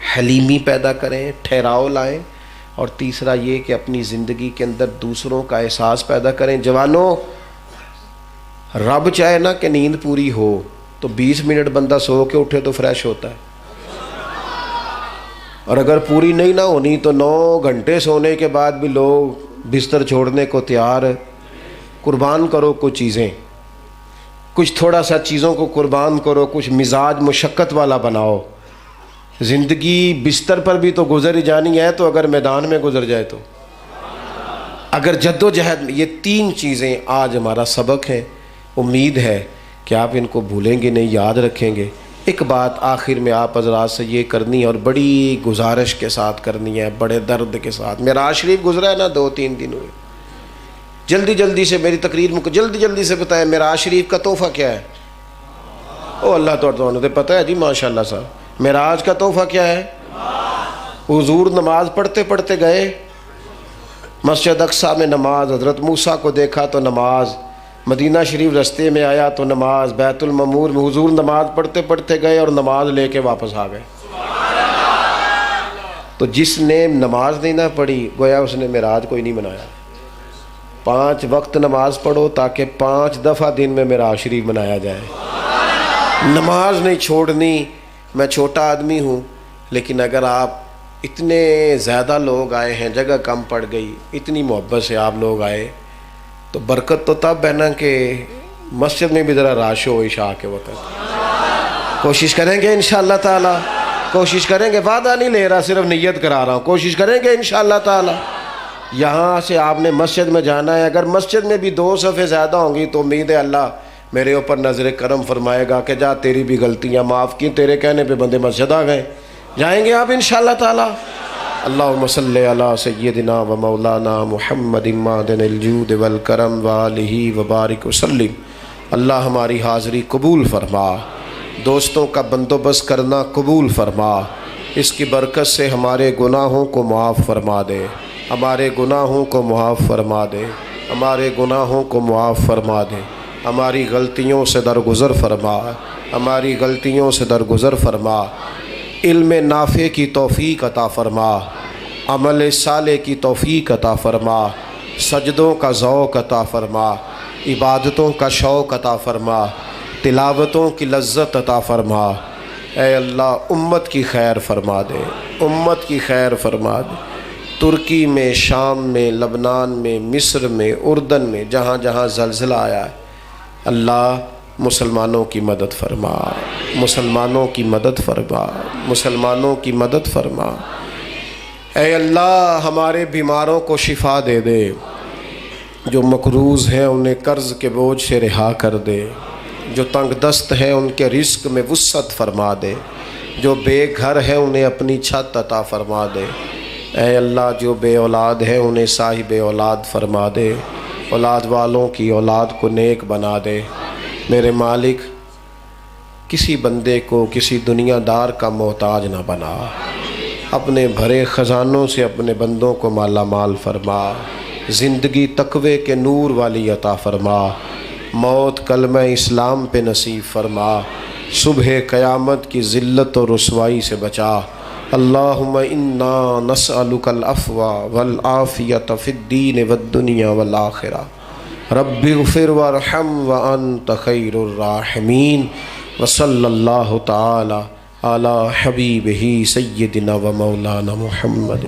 حلیمی پیدا کریں، ٹھہراؤ لائیں، اور تیسرا یہ کہ اپنی زندگی کے اندر دوسروں کا احساس پیدا کریں۔ جوانوں، رب چاہے نا کہ نیند پوری ہو تو 20 منٹ بندہ سو کے اٹھے تو فریش ہوتا ہے، اور اگر پوری نہیں نہ ہونی تو 9 گھنٹے سونے کے بعد بھی لوگ بستر چھوڑنے کو تیار۔ قربان کرو کچھ چیزیں، کچھ تھوڑا سا چیزوں کو قربان کرو، کچھ مزاج مشقت والا بناؤ۔ زندگی بستر پر بھی تو گزر ہی جانی ہے، تو اگر میدان میں گزر جائے تو، اگر جد و جہد میں، یہ 3 چیزیں آج ہمارا سبق ہے۔ امید ہے کہ آپ ان کو بھولیں گے نہیں، یاد رکھیں گے۔ ایک بات آخر میں آپ حضرات سے یہ کرنی ہے، اور بڑی گزارش کے ساتھ کرنی ہے، بڑے درد کے ساتھ۔ معراج شریف گزرا ہے نا، 2-3 دن ہوئے، جلدی جلدی سے میری تقریر میں جلدی جلدی سے بتائیں معراج شریف کا تحفہ کیا ہے؟ او اللہ تو پتہ ہے جی، ماشاءاللہ صاحب۔ معراج کا تحفہ کیا ہے؟ حضور نماز پڑھتے پڑھتے گئے مسجد اقصیٰ میں نماز، حضرت موسیٰ کو دیکھا تو نماز، مدینہ شریف رستے میں آیا تو نماز، بیت المعمور میں حضور نماز پڑھتے پڑھتے گئے اور نماز لے کے واپس آ گئے۔ تو جس نے نماز نہیں نہ پڑھی گویا اس نے معراج کوئی نہیں منایا۔ 5 وقت نماز پڑھو تاکہ 5 دفعہ دن میں معراج شریف منایا جائے۔ نماز نہیں چھوڑنی۔ میں چھوٹا آدمی ہوں، لیکن اگر آپ اتنے زیادہ لوگ آئے ہیں، جگہ کم پڑ گئی، اتنی محبت سے آپ لوگ آئے، تو برکت تو تب ہے نا کہ مسجد میں بھی ذرا رش ہو عشاء کے وقت۔ کوشش کریں گے انشاءاللہ تعالی، کوشش کریں گے، وعدہ نہیں لے رہا، صرف نیت کرا رہا ہوں، کوشش کریں گے انشاءاللہ تعالی۔ یہاں سے آپ نے مسجد میں جانا ہے، اگر مسجد میں بھی 2 صفیں زیادہ ہوں گی تو امید ہے اللہ میرے اوپر نظر کرم فرمائے گا کہ جا تیری بھی غلطیاں معاف کی، تیرے کہنے پہ بندے مسجد آ گئے۔ جائیں گے آپ انشاءاللہ تعالی۔ اللہم صلی علی سیدنا و مولانا محمد معدن الجود والکرم وآلہ وبارک وسلم۔ اللہ ہماری حاضری قبول فرما، دوستوں کا بندوبست کرنا قبول فرما، اس کی برکت سے ہمارے گناہوں کو معاف فرما دے، ہمارے گناہوں کو معاف فرما دے، ہمارے گناہوں کو معاف فرما دے، ہماری غلطیوں سے درگزر فرما، ہماری غلطیوں سے درگزر فرما، علم نافع کی توفیق عطا فرما، عمل صالح کی توفیق عطا فرما، سجدوں کا ذوق عطا فرما، عبادتوں کا شوق عطا فرما، تلاوتوں کی لذت عطا فرما۔ اے اللہ امت کی خیر فرما دے، امت کی خیر فرما دے۔ ترکی میں، شام میں، لبنان میں، مصر میں، اردن میں، جہاں جہاں زلزلہ آیا ہے، اللہ مسلمانوں کی مدد فرما، مسلمانوں کی مدد فرما، مسلمانوں کی مدد فرما۔ اے اللہ ہمارے بیماروں کو شفا دے دے، جو مقروض ہیں انہیں قرض کے بوجھ سے رہا کر دے، جو تنگ دست ہیں ان کے رزق میں وسعت فرما دے، جو بے گھر ہیں انہیں اپنی چھت عطا فرما دے۔ اے اللہ جو بے اولاد ہیں انہیں صاحب اولاد فرما دے، اولاد والوں کی اولاد کو نیک بنا دے۔ میرے مالک کسی بندے کو کسی دنیا دار کا محتاج نہ بنا، اپنے بھرے خزانوں سے اپنے بندوں کو مالا مال فرما، زندگی تقوی کے نور والی عطا فرما، موت کلمہ اسلام پہ نصیب فرما، صبح قیامت کی ذلت و رسوائی سے بچا۔ اللہم انا نسألک العفو والعافیۃ فی الدین والدنیا والآخرہ، رب اغفر وارحم وانت خیر الراحمین، وصلی اللہ تعالی علی حبیبہ سیدنا و مولانا محمد۔